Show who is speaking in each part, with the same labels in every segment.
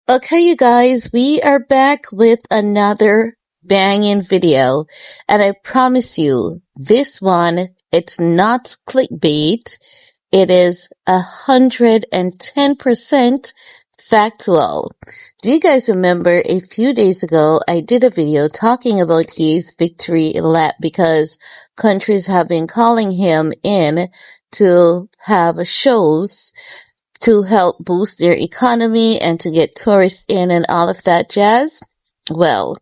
Speaker 1: Okay, you guys, we are back with another banging video. And I promise you, this one, it's not clickbait. It is 110% factual. Do you guys remember a few days ago, I did a video talking about his victory lap because countries have been calling him in to have shows to help boost their economy and to get tourists in and all of that jazz? Well,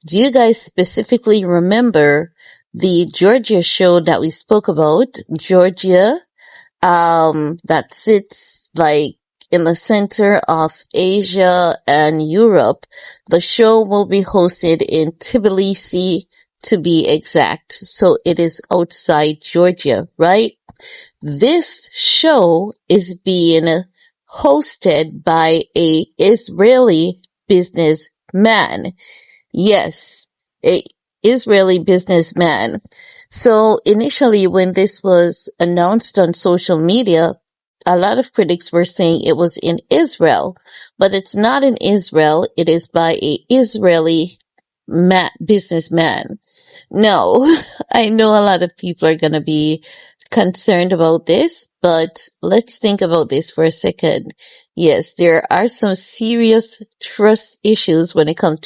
Speaker 1: do you guys specifically remember the Georgia show that we spoke about? Georgia, that sits like in the center of Asia and Europe. The show will be hosted in Tbilisi to be exact. So it is outside Georgia, right? This show is being hosted by a Israeli businessman. Yes, a Israeli businessman. So initially when this was announced on social media, a lot of critics were saying it was in Israel, but it's not in Israel. It is by a Israeli businessman. No, I know a lot of people are going to be concerned about this, but let's think about this for a second. Yes, there are some serious trust issues when it comes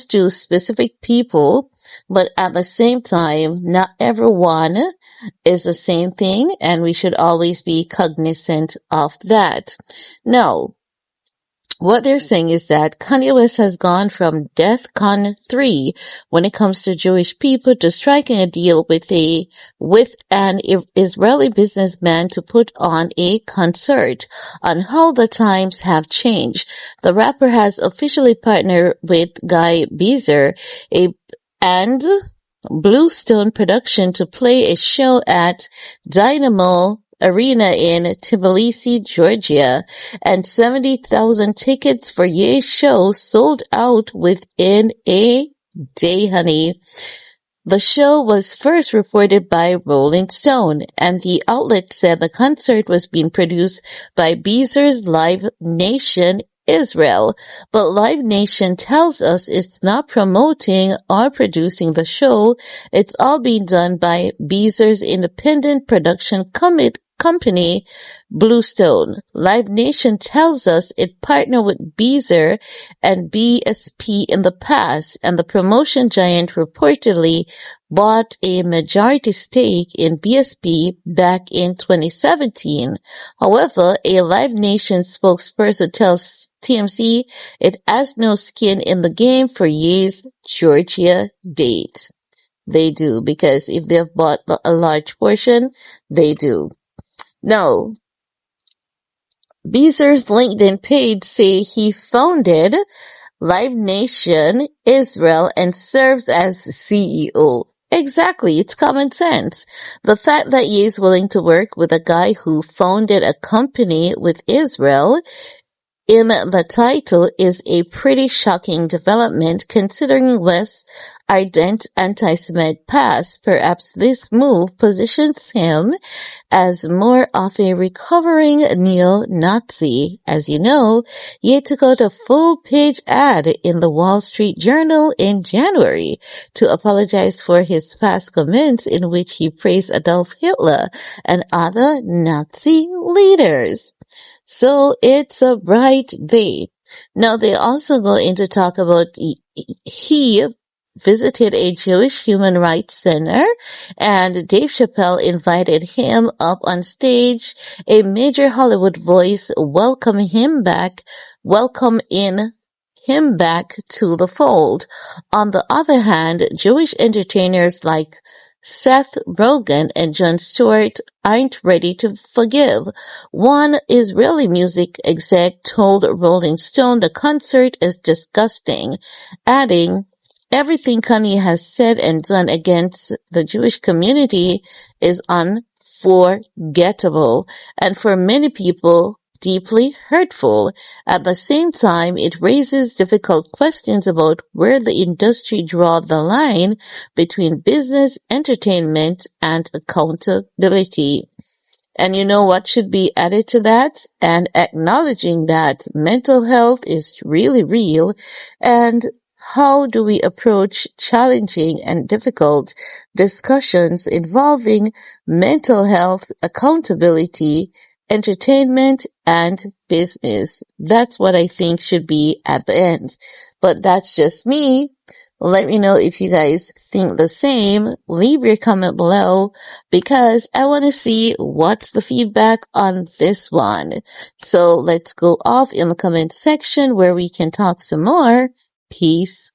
Speaker 1: to specific people, but at the same time, not everyone is the same thing, and we should always be cognizant of that. Now, what they're saying is that Kanye West has gone from DEFCON 3 when it comes to Jewish people to striking a deal with an Israeli businessman to put on a concert. On how the times have changed, the rapper has officially partnered with Guy Beser and Bluestone Production to play a show at Dynamo Arena in Tbilisi, Georgia, and 70,000 tickets for Ye's show sold out within a day, honey. The show was first reported by Rolling Stone, and the outlet said the concert was being produced by Beser's Live Nation Israel, but Live Nation tells us it's not promoting or producing the show. It's all being done by Beser's independent production company, Bluestone. Live Nation tells us it partnered with Beser and BSP in the past, and the promotion giant reportedly bought a majority stake in BSP back in 2017. However, a Live Nation spokesperson tells TMZ it has no skin in the game for Ye's Georgia date. They do, because if they've bought a large portion, they do. No. Beezer's LinkedIn page say he founded Live Nation Israel and serves as CEO. Exactly, it's common sense. The fact that Ye is willing to work with a guy who founded a company with Israel in the title is a pretty shocking development considering West's ardent anti-Semitic past. Perhaps this move positions him as more of a recovering neo-Nazi. As you know, Ye took out a full-page ad in the Wall Street Journal in January to apologize for his past comments in which he praised Adolf Hitler and other Nazi leaders. So it's a bright day. Now they also go into talk about he visited a Jewish human rights center and Dave Chappelle invited him up on stage. A major Hollywood voice welcoming him back to the fold. On the other hand, Jewish entertainers like Seth Rogen and Jon Stewart aren't ready to forgive. One Israeli music exec told Rolling Stone the concert is disgusting, adding, "Everything Kanye has said and done against the Jewish community is unforgettable, and for many people, deeply hurtful. At the same time, it raises difficult questions about where the industry draws the line between business, entertainment, and accountability." And you know what should be added to that? And acknowledging that mental health is really real. And how do we approach challenging and difficult discussions involving mental health, accountability, entertainment, and business? That's what I think should be at the end. But that's just me. Let me know if you guys think the same. Leave your comment below because I want to see what's the feedback on this one. So let's go off in the comment section where we can talk some more. Peace.